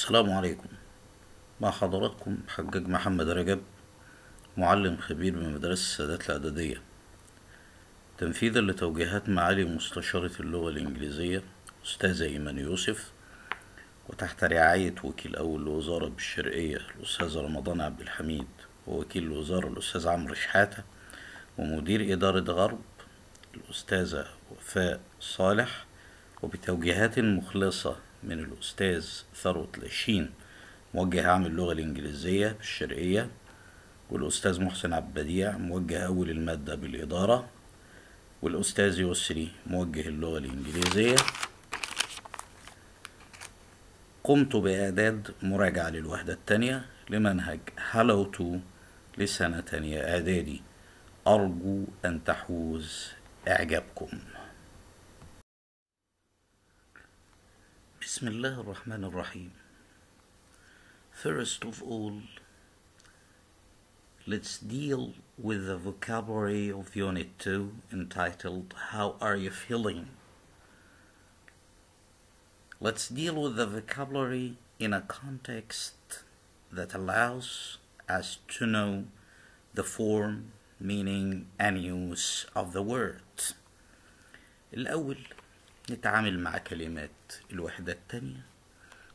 السلام عليكم. مع حضراتكم حجاج محمد رجب، معلم خبير بمدرسة السادات الإعدادية، تنفيذا لتوجيهات معالي مستشارة اللغة الإنجليزية أستاذة إيمان يوسف، وتحت رعاية وكيل أول الوزارة بالشرقية الأستاذ رمضان عبد الحميد، ووكيل الوزارة الأستاذ عمرو شحاتة، ومدير إدارة غرب الأستاذة وفاء صالح، وبتوجيهات مخلصة من الأستاذ ثروت لاشين موجه عام اللغة الإنجليزية بالشرقية، والأستاذ محسن عبد البديع موجه أول المادة بالإدارة، والأستاذ يسري موجه اللغة الإنجليزية. قمت بإعداد مراجعة للوحدة التانية لمنهج هالو تو لسنة تانية إعدادي، أرجو أن تحوز إعجابكم. بسم الله الرحمن الرحيم. First of all, let's deal with the vocabulary of Unit 2 entitled How Are You Feeling? Let's deal with the vocabulary in a context that allows us to know the form, meaning, and use of the word. الأول نتعامل مع كلمات الوحدة التانية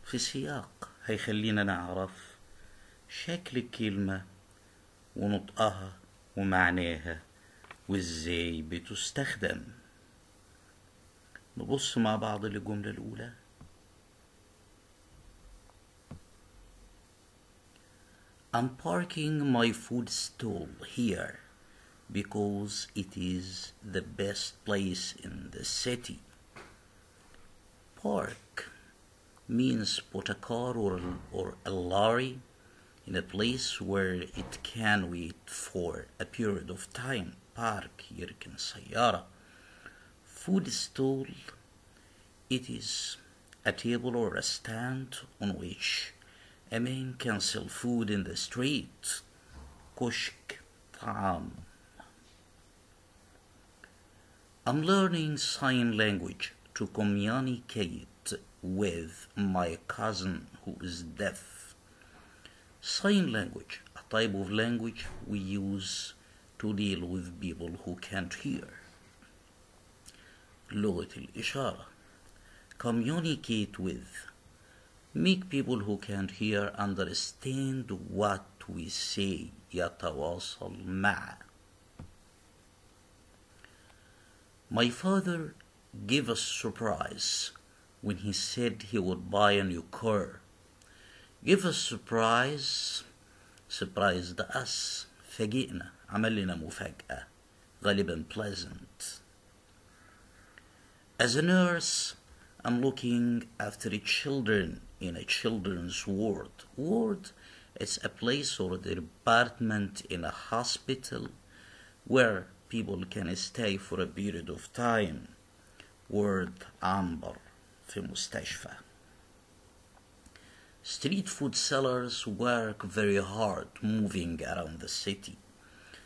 في سياق هيخلينا نعرف شكل الكلمة ونطقها ومعناها وازاي بتستخدم. نبص مع بعض للجملة الأولى. I'm parking my food stall here because it is the best place in the city. Park means put a car or a lorry in a place where it can wait for a period of time. Park يركن سيارة. Food stall, it is a table or a stand on which a man can sell food in the street. كشك طعام. I'm learning sign language to communicate with my cousin who is deaf. Sign language, a type of language we use to deal with people who can't hear. لغة الإشارة. Communicate with, make people who can't hear understand what we say. يتواصل مع. My father gave us surprise when he said he would buy a new car. Give us surprise, surprised us. فاجئنا، عمل لنا مفاجأة، غالبا pleasant. As a nurse, I'm looking after children in a children's ward. Ward is a place or a department in a hospital where people can stay for a period of time. Ward عنبر في مستشفى. Street food sellers work very hard moving around the city.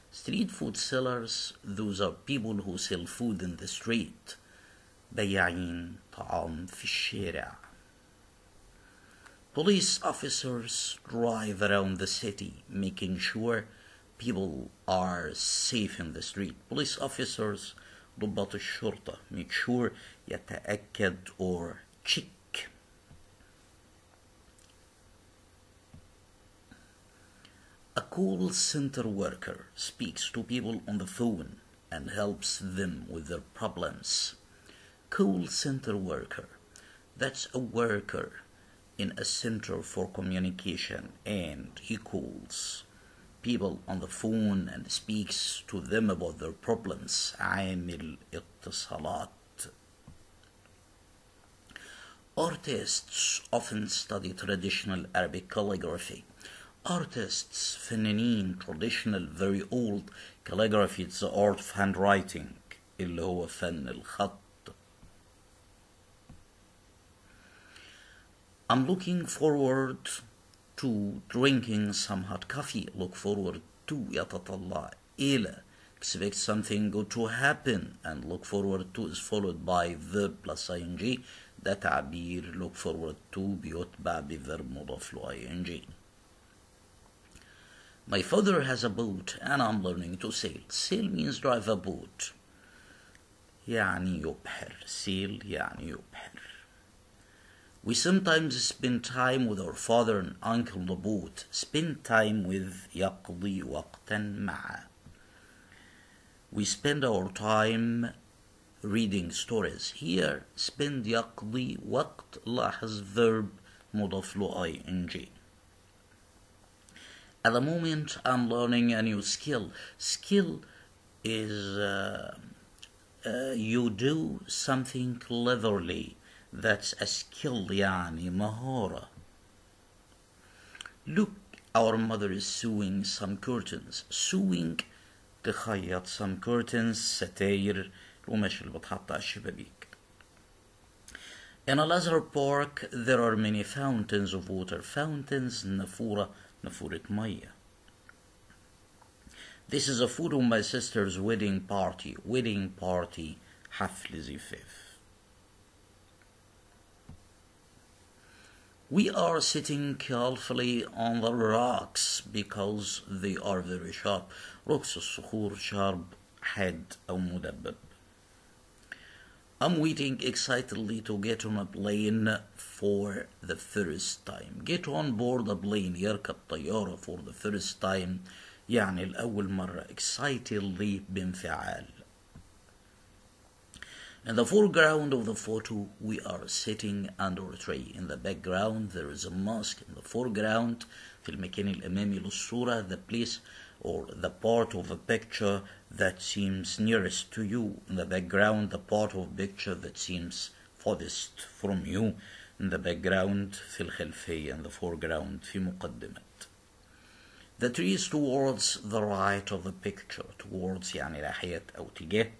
Street food sellers, those are people who sell food in the street. بياعين طعام في الشارع. Police officers drive around the city making sure people are safe in the street. Police officers, ضباط الشرطة, make sure يتأكد or check. A call center worker speaks to people on the phone and helps them with their problems. Call center worker, that's a worker in a center for communication and he calls people on the phone and speaks to them about their problems. عامل اتصالات. Artists often study traditional Arabic calligraphy. Artists, فنانين, traditional, very old calligraphy, it's the art of handwriting اللي هو فن الخط. I'm looking forward to drinking some hot coffee. Look forward to يتطلع إلى expect something good to happen, and look forward to is followed by verb plus ing. ده تعبير look forward to بيتبع بverb مضاف له ing. My father has a boat and I'm learning to sail. Sail means drive a boat. يعني يبحر. Sail يعني يبحر. We sometimes spend time with our father and uncle on the boat. Spend time with يقضي وقتا معه. We spend our time reading stories. Here spend يقضي وقت لاحظ verb مضاف له ing. At the moment I'm learning a new skill. Skill is you do something cleverly. That's a skill يعني مهارة. Look, our mother is sewing some curtains. Sewing تخيط some curtains ستاير القماش اللي بتحط على الشبابيك. In a leisure park there are many fountains of water. Fountains نافورة مية. This is a photo of my sister's wedding party. Wedding party حفل زفاف. We are sitting carefully on the rocks because they are very sharp. Rocks الصخور sharp حاد أو مدبب. I'm waiting excitedly to get on a plane for the first time. Get on board a plane يركب طيارة for the first time يعني الأول مرة. Excitedly بانفعال. In the foreground of the photo, we are sitting under a tree. In the background, there is a mosque. In the foreground, في المكان الأمامي للصورة, the place or the part of a picture that seems nearest to you. In the background, the part of a picture that seems farthest from you. In the background, في الخلفية. In the foreground, في مقدمة. The tree is towards the right of the picture. Towards يعني ناحية أو تجاه.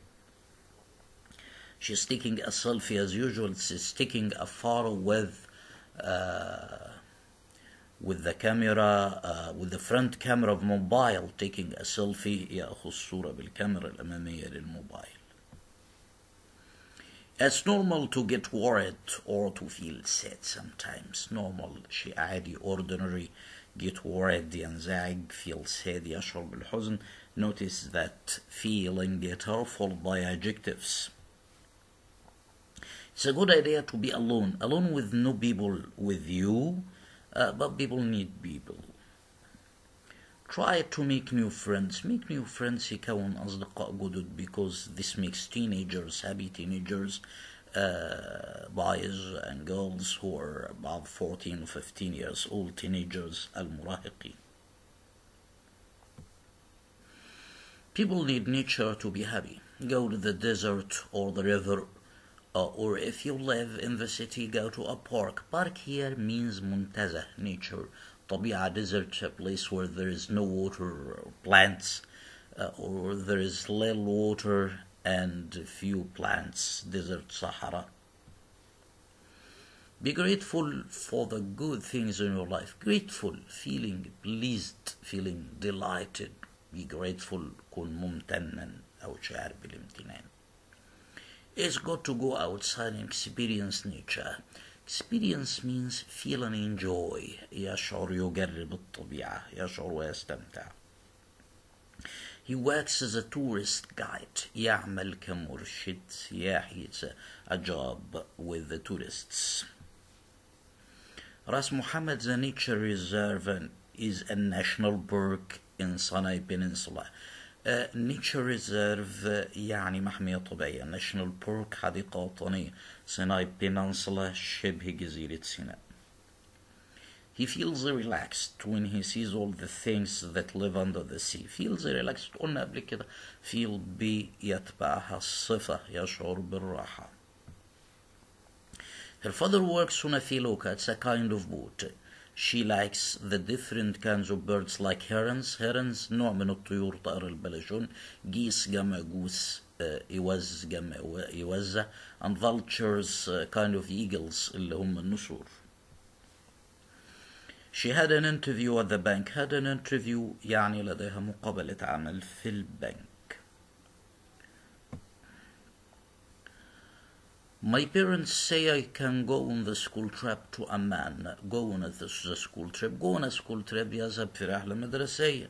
She's taking a selfie as usual. She's taking a photo with the camera, with the front camera of mobile, taking a selfie. يأخذ الصورة بالكاميرا الأمامية للموبايل. It's normal to get worried or to feel sad sometimes. Normal شيء عادي. Ordinary get worried ينزعج. Feel sad يشعر بالحزن. Notice that feeling get followed by adjectives. It's a good idea to be alone with no people with you, but people need people. Try to make new friends. Make new friends يكون أصدقاء جدد because this makes teenagers happy. Teenagers, boys and girls who are about 14 or 15 years old. Teenagers المراهقين. People need nature to be happy. Go to the desert or the river. Or if you live in the city, go to a park. Park here means منتزه, nature. طبيعة, desert, a place where there is no water or plants, or there is little water and few plants. Desert, Sahara. Be grateful for the good things in your life. Grateful, feeling pleased, feeling delighted. Be grateful, كن ممتنا أو شاعر بالامتنان. It's good to go outside and experience nature. Experience means feel and enjoy. يشعر يجرب الطبيعة. يشعر ويستمتع. He works as a tourist guide. يعمل كمرشد سياحي. It's a job with the tourists. Ras Mohammed, the nature reserve, is a national park in Sinai Peninsula. nature reserve يعني محمية طبيعية. national park حديقة وطنية. Sinai Peninsula شبه جزيرة سيناء. He feels relaxed when he sees all the things that live under the sea. feels relaxed قلنا قبل كده. feel بيتبعها الصفة يشعر بالراحة. Her father works on a felucca. It's a kind of boat. She likes the different kinds of birds like herons. Herons نوع من الطيور طائر البلشون. geese جمع جوس. إوز جمع إوزة. and vultures kind of eagles اللي هم النسور. She had an interview at the bank. had an interview يعني لديها مقابلة عمل في البنك. My parents say I can go on the school trip to Amman. Go on the school trip. Go on a school trip يذهب في رحلة مدرسية.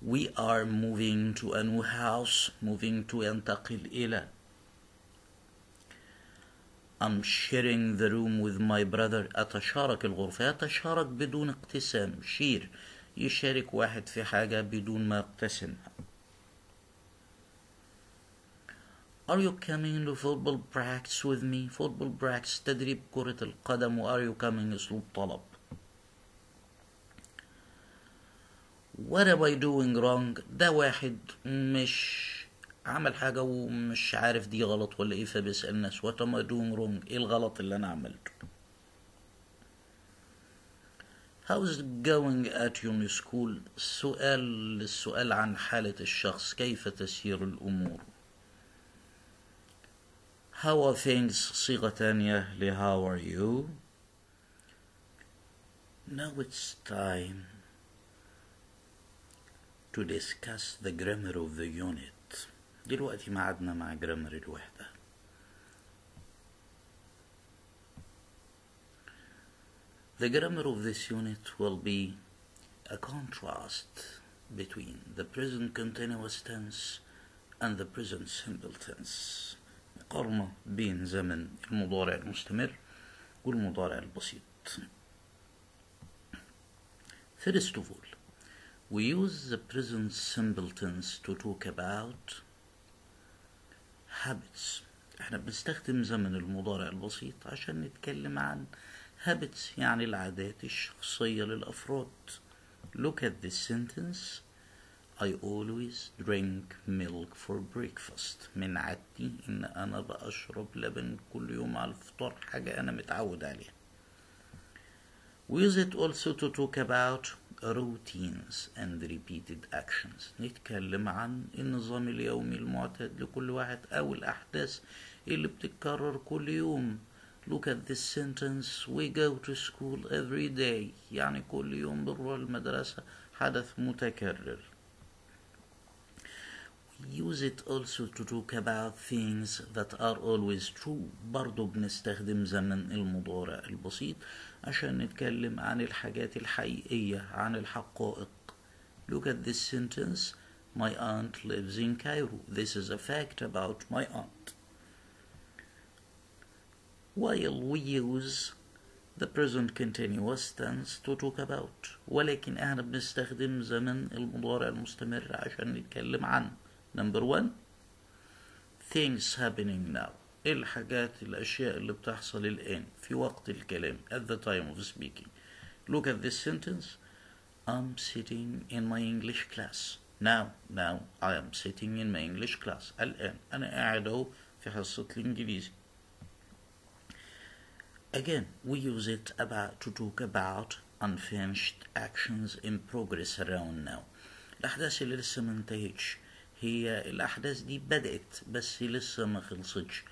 We are moving to a new house. Moving to ينتقل إلى. I'm sharing the room with my brother. أتشارك الغرفة. يتشارك بدون اقتسام. share يشارك واحد في حاجة بدون ما يقتسمها. Are you coming to football practice with me? Football practice تدريب كرة القدم. Are you coming أسلوب طلب. What am I doing wrong? ده واحد مش عمل حاجة ومش عارف دي غلط ولا ايه، فبيسأل الناس What am I doing wrong؟ ايه الغلط اللي انا عملته. How's it going at your school؟ السؤال عن حالة الشخص، كيف تسير الأمور. How are things صيغة تانية ل how are you. Now it's time to discuss the grammar of the unit. دلوقتي معادنا مع grammar الوحدة. The grammar of this unit will be a contrast between the present continuous tense and the present simple tense. مقارنة بين زمن المضارع المستمر والمضارع البسيط. First of all, we use the present simple tense to talk about habits. احنا بنستخدم زمن المضارع البسيط عشان نتكلم عن habits، يعني العادات الشخصية للأفراد. Look at this sentence. I always drink milk for breakfast. من عادتي إن أنا بشرب لبن كل يوم على الفطار، حاجة أنا متعود عليها. We use it also to talk about routines and repeated actions. نتكلم عن النظام اليومي المعتاد لكل واحد أو الأحداث اللي بتتكرر كل يوم. Look at this sentence. We go to school every day. يعني كل يوم بنروح المدرسة، حدث متكرر. We use it also to talk about things that are always true. برضو بنستخدم زمن المضارع البسيط عشان نتكلم عن الحاجات الحقيقية، عن الحقائق. Look at this sentence. My aunt lives in Cairo. This is a fact about my aunt. While we use the present continuous tense to talk about، ولكن احنا بنستخدم زمن المضارع المستمر عشان نتكلم عن Number 1 things happening now. الأشياء اللي بتحصل الآن في وقت الكلام at the time of speaking. Look at this sentence. I'm sitting in my English class. Now I am sitting in my English class. الآن أنا قاعد أهو في حصة الإنجليزي. Again, we use it to talk about unfinished actions in progress around now. الأحداث اللي لسه ما انتهتش، هي الأحداث دي بدأت بس لسه ما خلصتش.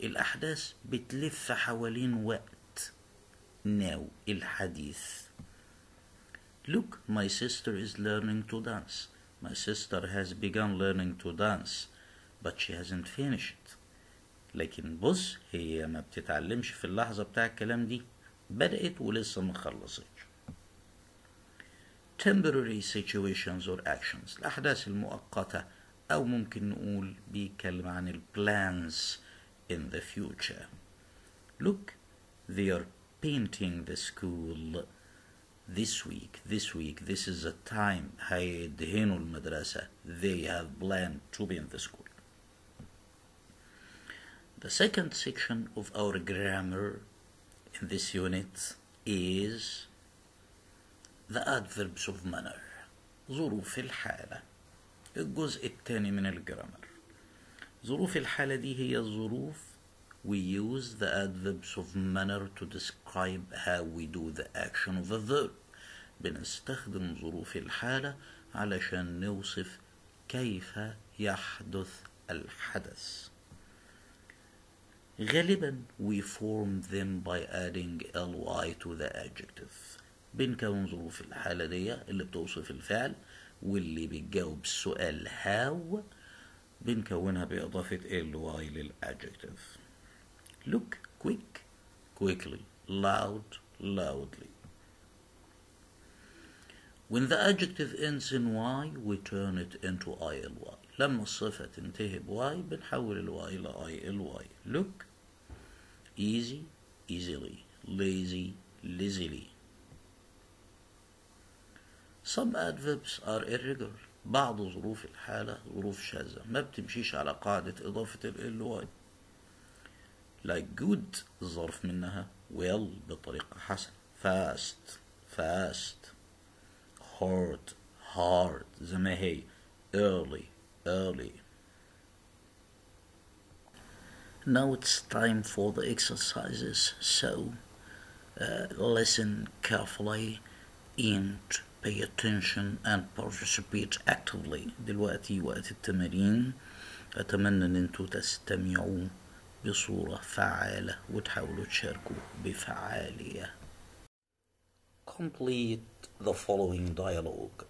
الأحداث بتلف حوالين وقت now الحديث. Look, my sister is learning to dance. My sister has begun learning to dance, but she hasn't finished. لكن بص، هي ما بتتعلمش في اللحظة بتاع الكلام دي، بدأت ولسه ما خلصتش. Temporary situations or actions. الأحداث المؤقتة، أو ممكن نقول بيتكلم عن ال plans in the future. Look, they are painting the school this week. This is the time. هيدهنوا المدرسة. They have planned to paint the school. The second section of our grammar in this unit is the adverbs of manner. ظروف الحالة. الجزء الثاني من الجرامر. ظروف الحالة دي هي الظروف. We use the adverbs of manner to describe how we do the action of a verb. بنستخدم ظروف الحالة علشان نوصف كيف يحدث الحدث. غالبا we form them by adding ly to the adjective. بنكون ظروف الحالة دي اللي بتوصف الفعل واللي بتجاوب السؤال how بنكونها بإضافة ly للadjective. Look, quick, quickly. Loud, loudly. When the adjective ends in y, we turn it into ILY. لما الصفة تنتهي y بنحول الواي إلى ILY. Look, easy, easily. Lazy, lazily. Some adverbs are irregular. بعض ظروف الحالة ظروف شاذة ما بتمشيش على قاعدة إضافة ly. Like good الظرف منها well بطريقة حسنة. fast, fast. hard, hard. زي ما هي early, early. Now it's time for the exercises, so listen carefully and pay attention and participate actively. دلوقتي وقت التمارين. أتمنى أن انتوا تستمعوا بصورة فعالة وتحاولوا تشاركوا بفعالية. Complete the following dialogue.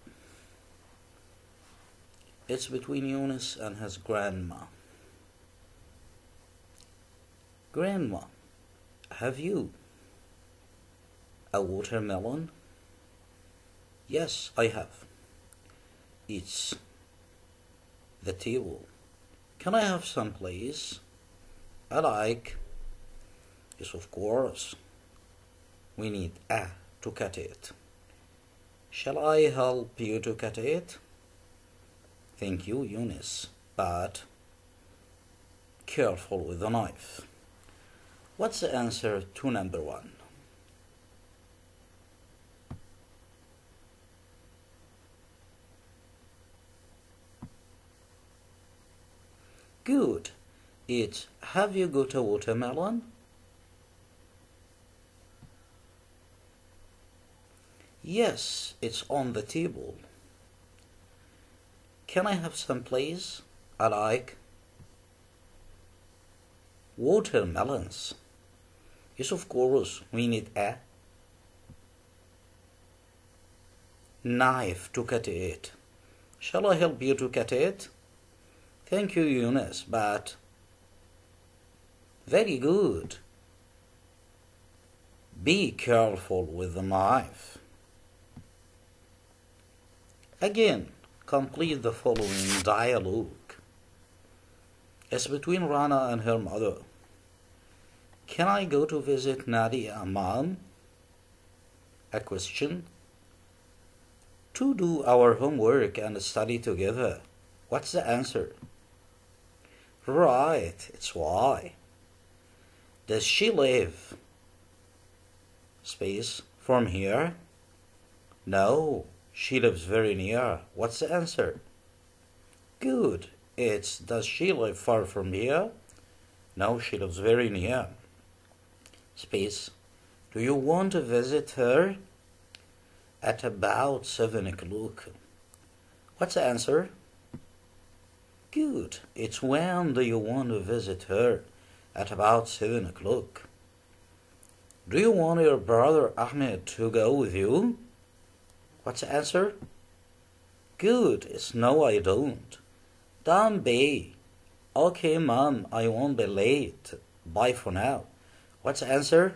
It's between Yunus and his grandma. Grandma, have you a watermelon? Yes, I have. It's the table. Can I have some, please? I like. Yes, of course. We need a to cut it. Shall I help you to cut it? Thank you, Eunice, but careful with the knife. What's the answer to number 1? Good. It's have you got a watermelon? Yes, it's on the table. Can I have some, please? I like watermelons. Yes, of course, we need a knife to cut it. Shall I help you to cut it? Thank you, Eunice, but very good. Be careful with the knife. Again, complete the following dialogue. It's between Rana and her mother. Can I go to visit Nadia, Mom? A question. To do our homework and study together. What's the answer? Right, it's why. Does she live? Space. From here? No, she lives very near. What's the answer? Good. It's does she live far from here? No, she lives very near. Space. Do you want to visit her? At about 7 o'clock. What's the answer? Good. It's when do you want to visit her? At about 7 o'clock. Do you want your brother Ahmed to go with you? What's the answer? Good. It's no, I don't. Don't be. Okay, Mom, I won't be late. Bye for now. What's the answer?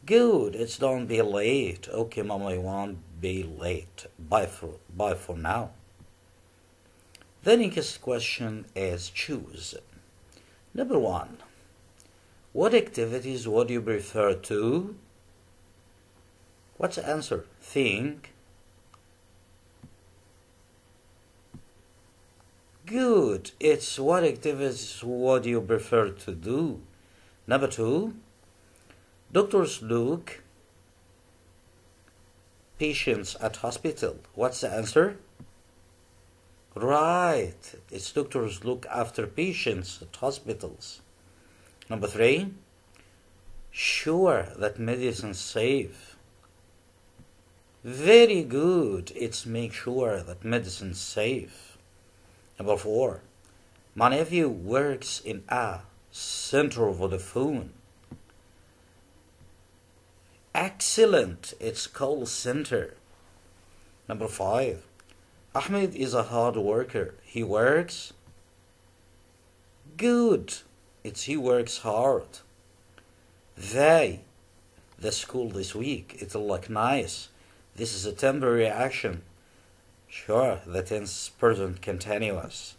Good. It's don't be late. Okay, Mom, I won't be late. Bye for now. The next question is choose. Number 1. What activities would you prefer to? What's the answer? Think. Good. It's what activities would you prefer to do? Number 2. Doctors look patients at hospital. What's the answer? Right. It's doctors look after patients at hospitals. Number 3. Sure that medicine's safe. Very good. It's make sure that medicine's safe. Number 4. My nephew works in a center of Vodafone. Excellent. It's call center. Number 5. Ahmed is a hard worker. He works good. It's he works hard. They, the school this week, it'll look nice. This is a temporary action. Sure, the tense present continuous.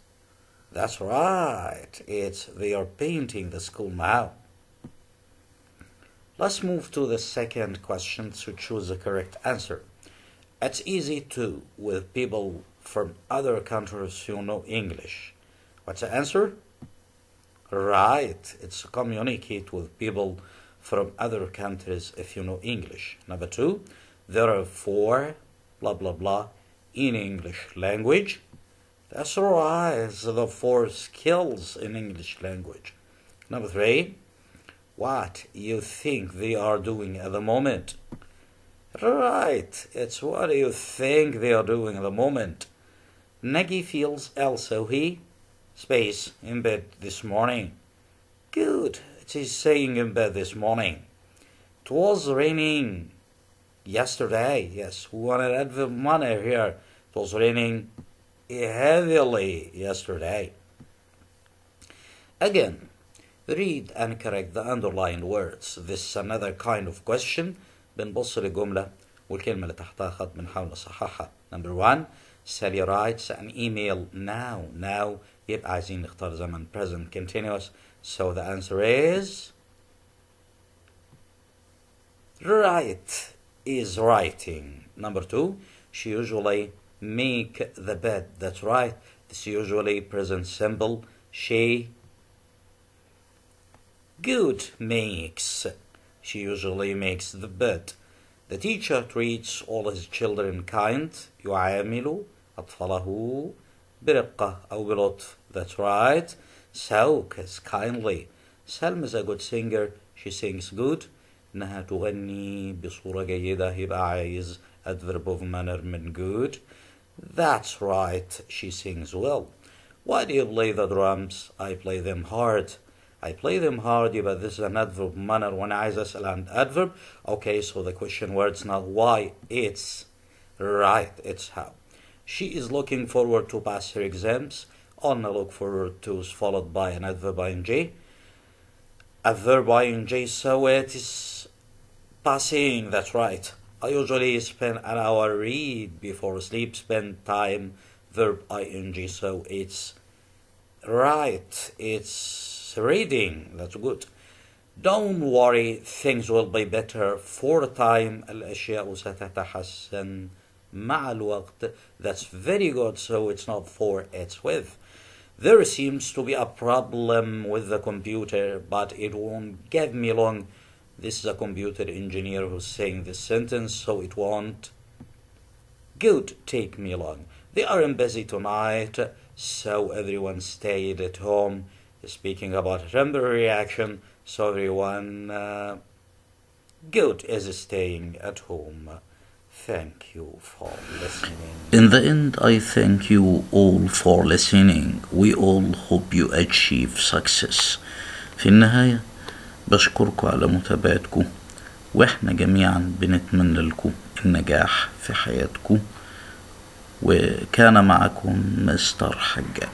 That's right. It's they are painting the school now. Let's move to the second question to choose the correct answer. It's easy to with people from other countries who know English. What's the answer? Right. It's to communicate with people from other countries if you know English. Number 2, there are 4 blah blah blah in English language. That's right. The 4 skills in English language. Number 3, what you think they are doing at the moment. Right. It's what you think they are doing at the moment. Nagy feels ill, so he space in bed this morning. Good. It is saying in bed this morning. It was raining yesterday. Yes, we want to add the money here. It was raining heavily yesterday. Again, read and correct the underlined words. This is another kind of question. بنبص للجملة والكلمة اللي تحتها خط بنحاول نصححها. Number 1, Sally writes an email now. Now يبقى عايزين نختار زمن present continuous. So the answer is right is writing. Number 2, she usually make the bed. That's right. It's usually present simple. She good makes. She usually makes the bed. The teacher treats all his children kind. يعامل أطفاله برقة أو بلطف. That's right. So is kindly. Salma is a good singer. She sings good. إنها تغني بصورة جيدة. يبقى عايز adverb of manner من good. That's right. She sings well. Why do you play the drums? I play them hard. I play them hard. يبقى this is an adverb manner. وأنا عايز أسأل عن adverb. Okay, so the question word's not why. It's right. It's how. She is looking forward to pass her exams. On a look forward to is followed by an adverb ing. Adverb ing, so it is passing. That's right. I usually spend an hour read before sleep. Spend time, verb ing, so it's right. It's reading. That's good. Don't worry, things will be better for time. الأشياء ستتحسن مع الوقت. That's very good. So it's not for, it's with. There seems to be a problem with the computer, but it won't give me long. This is a computer engineer who's saying this sentence, so it won't good take me long. They aren't busy tonight, so everyone stayed at home. Speaking about temporary action, so everyone good is staying at home. Thank you for listening. In the end, I thank you all for listening. We all hope you achieve success. في النهاية بشكركم على متابعتكم، واحنا جميعا بنتمنى لكم النجاح في حياتكم. وكان معكم مستر حجاج.